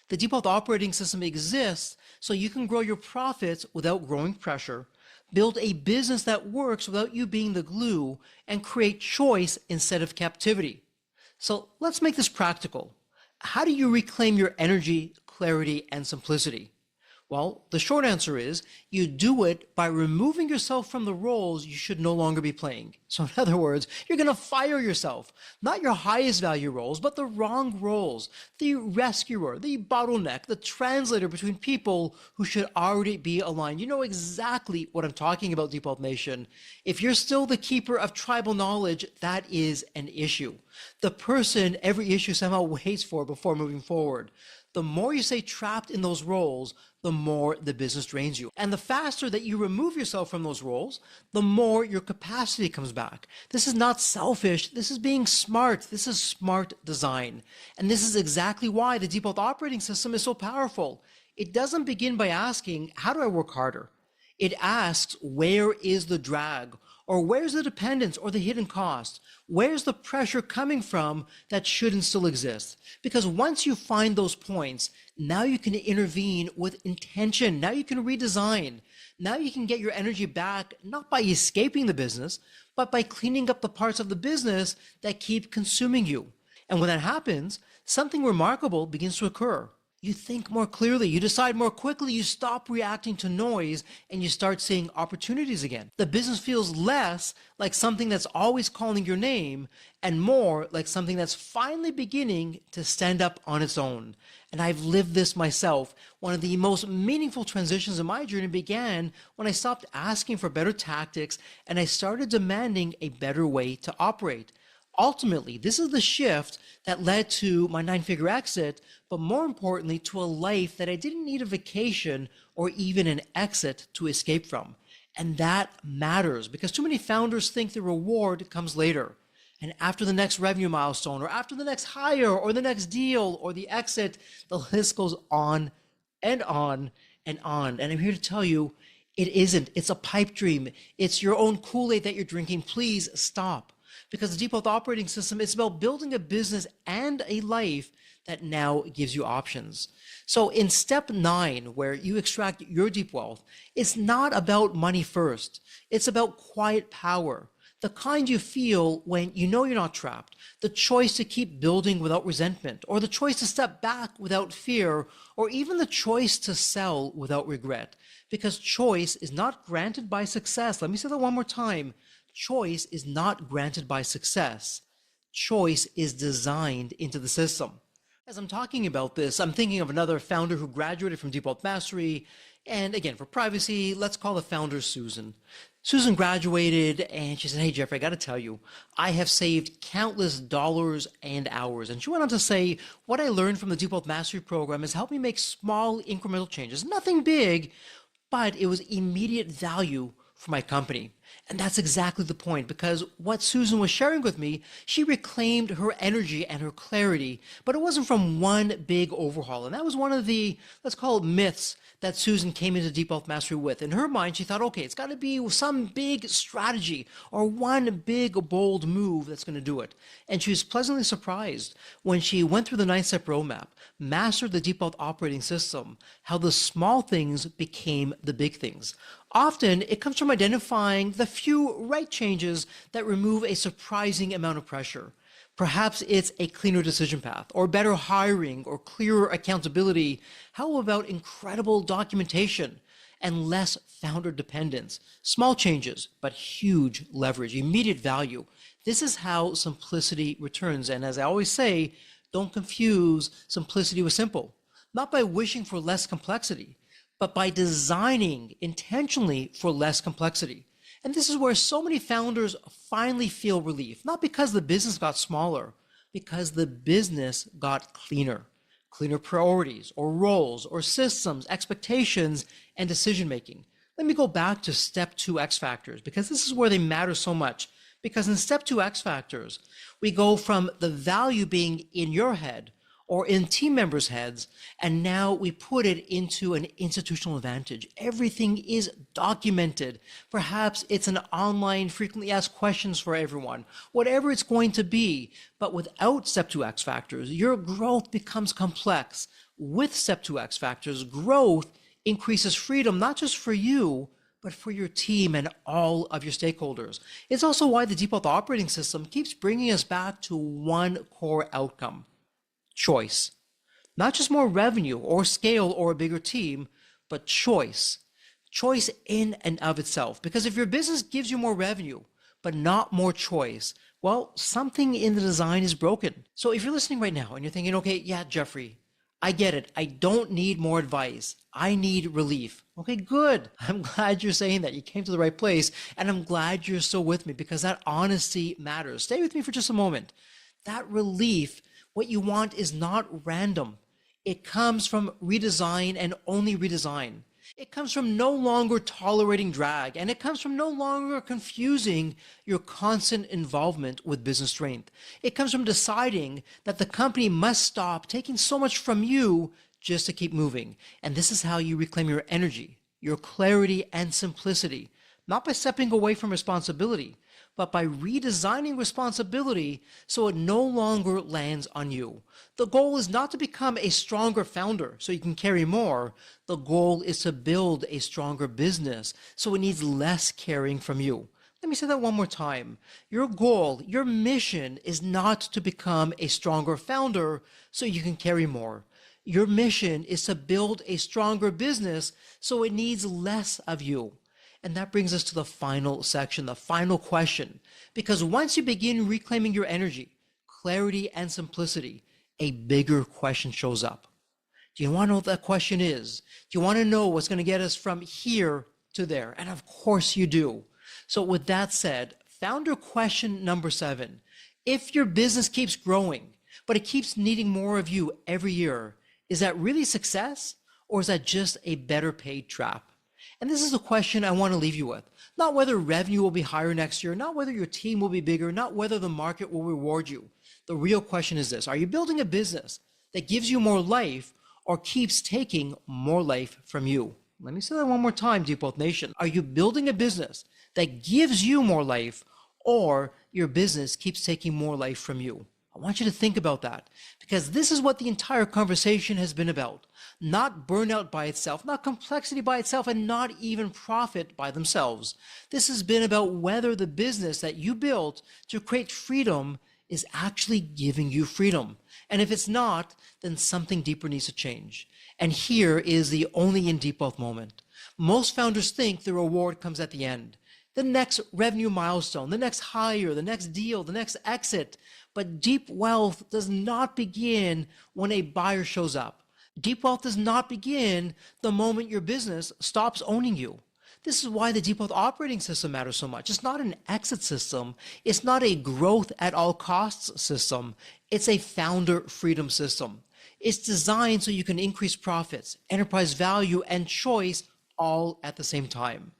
The Deep Wealth operating system exists so you can grow your profits without growing pressure, build a business that works without you being the glue, and create choice instead of captivity. So let's make this practical. How do you reclaim your energy, clarity, and simplicity? Well, the short answer is you do it by removing yourself from the roles you should no longer be playing. So in other words, you're going to fire yourself, not your highest value roles, but the wrong roles, the rescuer, the bottleneck, the translator between people who should already be aligned. You know exactly what I'm talking about, Deep Wealth Nation. If you're still the keeper of tribal knowledge, that is an issue. The person every issue somehow waits for before moving forward. The more you stay trapped in those roles, the more the business drains you. And the faster that you remove yourself from those roles, the more your capacity comes back. This is not selfish. This is being smart. This is smart design. And this is exactly why the Deep Wealth operating system is so powerful. It doesn't begin by asking, how do I work harder? It asks, where is the drag? Or where's the dependence or the hidden cost? Where's the pressure coming from that shouldn't still exist? Because once you find those points, now you can intervene with intention. Now you can redesign. Now you can get your energy back, not by escaping the business, but by cleaning up the parts of the business that keep consuming you. And when that happens, something remarkable begins to occur. You think more clearly, you decide more quickly, you stop reacting to noise, and you start seeing opportunities again. The business feels less like something that's always calling your name and more like something that's finally beginning to stand up on its own. And I've lived this myself. One of the most meaningful transitions in my journey began when I stopped asking for better tactics and I started demanding a better way to operate. Ultimately, this is the shift that led to my 9-figure exit, but more importantly, to a life that I didn't need a vacation or even an exit to escape from. And that matters because too many founders think the reward comes later. And after the next revenue milestone, or after the next hire, or the next deal, or the exit, the list goes on and on and on. And I'm here to tell you, it isn't. It's a pipe dream. It's your own Kool-Aid that you're drinking. Please stop. Because the Deep Wealth Operating System is about building a business and a life that now gives you options. So in step 9, where you extract your deep wealth, it's not about money first. It's about quiet power, the kind you feel when you know you're not trapped, the choice to keep building without resentment, or the choice to step back without fear, or even the choice to sell without regret. Because choice is not granted by success. Let me say that one more time. Choice is not granted by success. Choice is designed into the system. As I'm talking about this, I'm thinking of another founder who graduated from Deep Wealth Mastery. And again, for privacy, let's call the founder Susan. Susan graduated and she said, "Hey, Jeffrey, I got to tell you, I have saved countless dollars and hours." And she went on to say, "What I learned from the Deep Wealth Mastery program has helped me make small incremental changes, nothing big, but it was immediate value for my company." And that's exactly the point, because what Susan was sharing with me, she reclaimed her energy and her clarity, but it wasn't from one big overhaul. And that was one of the, let's call it, myths that Susan came into Deep Wealth Mastery with. In her mind, she thought, okay, it's got to be some big strategy or one big bold move that's going to do it. And she was pleasantly surprised when she went through the 9-step roadmap, mastered the Deep Wealth Operating System, how the small things became the big things. Often, it comes from identifying the few right changes that remove a surprising amount of pressure. Perhaps it's a cleaner decision path, or better hiring, or clearer accountability. How about incredible documentation and less founder dependence? Small changes, but huge leverage, immediate value. This is how simplicity returns. And as I always say, don't confuse simplicity with simple. Not by wishing for less complexity, but by designing intentionally for less complexity. And this is where so many founders finally feel relief, not because the business got smaller, because the business got cleaner. Cleaner priorities or roles or systems, expectations, and decision making. Let me go back to step 2 X factors, because this is where they matter so much. Because in step 2 X factors, we go from the value being in your head or in team members' heads, and now we put it into an institutional advantage. Everything is documented. Perhaps it's an online frequently asked questions for everyone, whatever it's going to be. But without step 2 X factors, your growth becomes complex. With step 2 X factors, growth increases freedom, not just for you, but for your team and all of your stakeholders. It's also why the Deep Wealth Operating System keeps bringing us back to one core outcome: choice. Not just more revenue or scale or a bigger team, but choice. Choice in and of itself. Because if your business gives you more revenue, but not more choice, well, something in the design is broken. So if you're listening right now and you're thinking, okay, yeah, Jeffrey, I get it. I don't need more advice. I need relief. Okay, good. I'm glad you're saying that. You came to the right place, and I'm glad you're still with me, because that honesty matters. Stay with me for just a moment. That relief, what you want, is not random. It comes from redesign and only redesign. It comes from no longer tolerating drag, and it comes from no longer confusing your constant involvement with business strength. It comes from deciding that the company must stop taking so much from you just to keep moving. And this is how you reclaim your energy, your clarity, and simplicity, not by stepping away from responsibility, but by redesigning responsibility so it no longer lands on you. The goal is not to become a stronger founder so you can carry more. The goal is to build a stronger business so it needs less caring from you. Let me say that one more time. Your goal, your mission is not to become a stronger founder so you can carry more. Your mission is to build a stronger business, so it needs less of you. And that brings us to the final section, the final question. Because once you begin reclaiming your energy, clarity, and simplicity, a bigger question shows up. Do you want to know what that question is? Do you want to know what's going to get us from here to there? And of course you do. So with that said, founder question number 7. If your business keeps growing, but it keeps needing more of you every year, is that really success, or is that just a better paid trap? And this is a question I want to leave you with. Not whether revenue will be higher next year, not whether your team will be bigger, not whether the market will reward you. The real question is this: are you building a business that gives you more life or keeps taking more life from you? Let me say that one more time, Deep Wealth Nation. Are you building a business that gives you more life, or your business keeps taking more life from you? I want you to think about that, because this is what the entire conversation has been about. Not burnout by itself, not complexity by itself, and not even profit by themselves. This has been about whether the business that you built to create freedom is actually giving you freedom. And if it's not, then something deeper needs to change. And here is the only in deep wealth moment. Most founders think the reward comes at the end. The next revenue milestone, the next hire, the next deal, the next exit. But deep wealth does not begin when a buyer shows up. Deep wealth does not begin the moment your business stops owning you. This is why the deep wealth operating system matters so much. It's not an exit system. It's not a growth at all costs system. It's a founder freedom system. It's designed so you can increase profits, enterprise value, and choice all at the same time.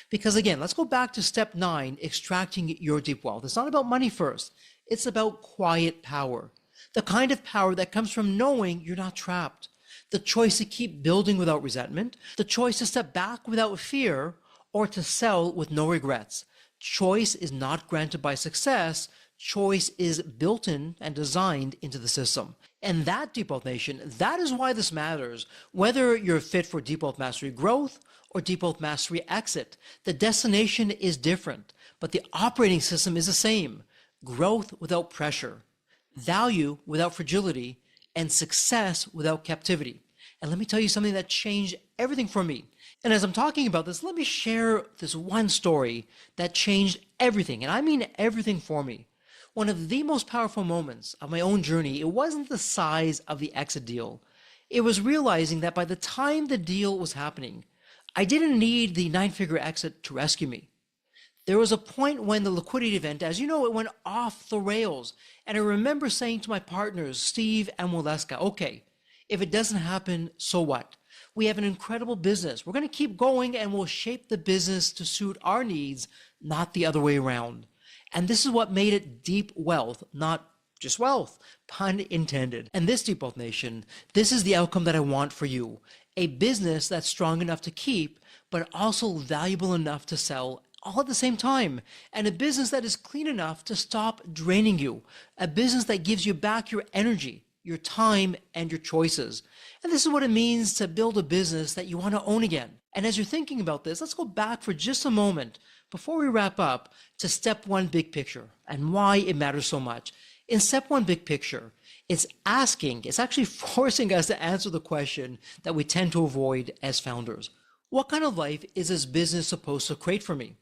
Because again, let's go back to step 9, extracting your deep wealth. It's not about money first. It's about quiet power. The kind of power that comes from knowing you're not trapped. The choice to keep building without resentment. The choice to step back without fear, or to sell with no regrets. Choice is not granted by success. Choice is built in and designed into the system. And that, Deep Wealth Nation, that is why this matters. Whether you're fit for Deep Wealth Mastery growth or Deep Wealth Mastery exit, the destination is different, but the operating system is the same. Growth without pressure, value without fragility, and success without captivity. And let me tell you something that changed everything for me. And as I'm talking about this, let me share this one story that changed everything, and I mean everything for me. One of the most powerful moments of my own journey, it wasn't the size of the exit deal. It was realizing that by the time the deal was happening, I didn't need the 9-figure exit to rescue me. There was a point when the liquidity event, as you know, it went off the rails. And I remember saying to my partners, Steve and Waleska, okay, if it doesn't happen, so what? We have an incredible business. We're going to keep going, and we'll shape the business to suit our needs, not the other way around. And this is what made it deep wealth, not just wealth, pun intended. And this, Deep Wealth Nation, this is the outcome that I want for you. A business that's strong enough to keep, but also valuable enough to sell all at the same time. And a business that is clean enough to stop draining you. A business that gives you back your energy, your time, and your choices. And this is what it means to build a business that you want to own again. And as you're thinking about this, let's go back for just a moment before we wrap up to step 1, big picture, and why it matters so much. In step 1, big picture, it's actually forcing us to answer the question that we tend to avoid as founders. What kind of life is this business supposed to create for me?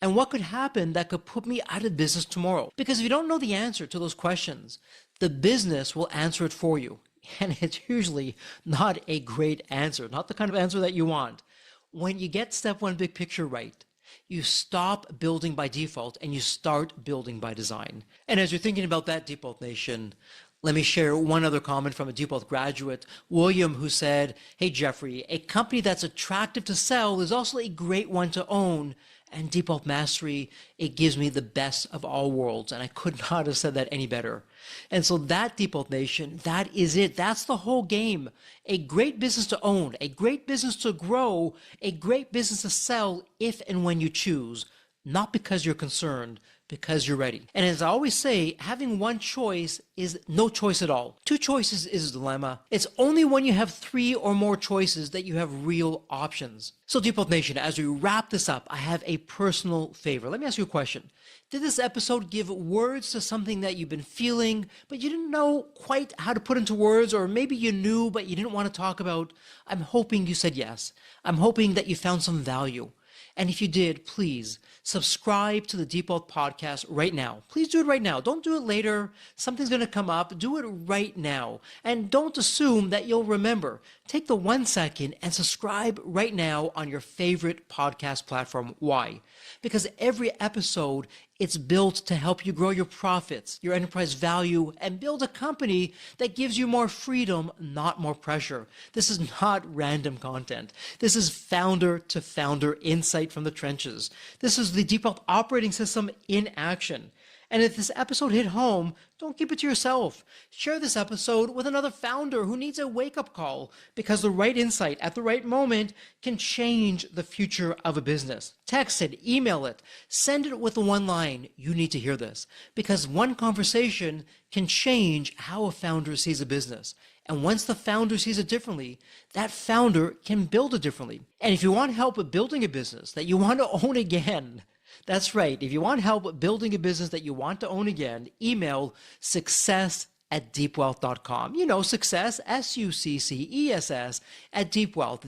And what could happen that could put me out of business tomorrow? Because if you don't know the answer to those questions, the business will answer it for you. And it's usually not a great answer, not the kind of answer that you want. When you get step 1, big picture right, you stop building by default and you start building by design. And as you're thinking about that, Deep Wealth Nation, let me share one other comment from a Deep Wealth graduate, William, who said, hey, Jeffrey, a company that's attractive to sell is also a great one to own. And Deep Wealth Mastery, it gives me the best of all worlds. And I could not have said that any better. And so that, Deep Wealth Nation, that is it. That's the whole game. A great business to own, a great business to grow, a great business to sell if and when you choose, not because you're concerned, because you're ready. And as I always say, having one choice is no choice at all. Two choices is a dilemma. It's only when you have three or more choices that you have real options. So Deep Wealth Nation, as we wrap this up, I have a personal favor. Let me ask you a question. Did this episode give words to something that you've been feeling, but you didn't know quite how to put into words, or maybe you knew, but you didn't want to talk about? I'm hoping you said yes. I'm hoping that you found some value. And if you did, please subscribe to the Deep Wealth Podcast right now. Please do it right now. Don't do it later. Something's going to come up. Do it right now. And don't assume that you'll remember. Take the 1 second and subscribe right now on your favorite podcast platform. Why? Because every episode, it's built to help you grow your profits, your enterprise value, and build a company that gives you more freedom, not more pressure. This is not random content. This is founder to founder insight from the trenches. This is the Deep Wealth operating system in action. And if this episode hit home, don't keep it to yourself. Share this episode with another founder who needs a wake-up call, because the right insight at the right moment can change the future of a business. Text it, email it, send it with the one line, you need to hear this, because one conversation can change how a founder sees a business. And once the founder sees it differently, that founder can build it differently. And if you want help with building a business that you want to own again, that's right. If you want help building a business that you want to own again, email success@deepwealth.com. You know, success, SUCCESS, at deepwealth,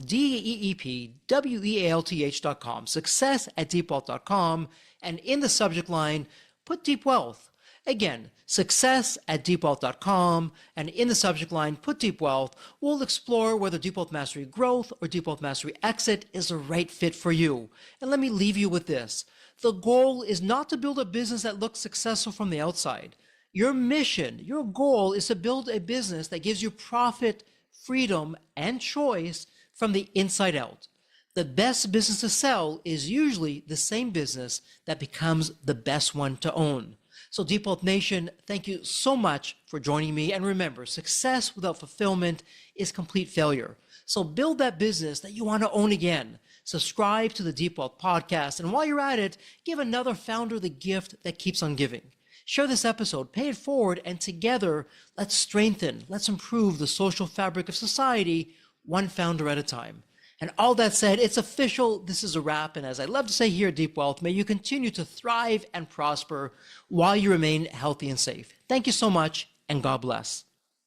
DEEPWEALTH.com. Success@deepwealth.com. And in the subject line, put Deep Wealth. Again, success@deepwealth.com, and in the subject line, put Deep Wealth. We'll explore whether Deep Wealth Mastery Growth or Deep Wealth Mastery Exit is the right fit for you. And let me leave you with this. The goal is not to build a business that looks successful from the outside. Your mission, your goal is to build a business that gives you profit, freedom, and choice from the inside out. The best business to sell is usually the same business that becomes the best one to own. So Deep Wealth Nation, thank you so much for joining me. And remember, success without fulfillment is complete failure. So build that business that you want to own again. Subscribe to the Deep Wealth Podcast. And while you're at it, give another founder the gift that keeps on giving. Share this episode, pay it forward, and together, let's strengthen, let's improve the social fabric of society, one founder at a time. And all that said, it's official. This is a wrap. And as I love to say here at Deep Wealth, may you continue to thrive and prosper while you remain healthy and safe. Thank you so much, and God bless.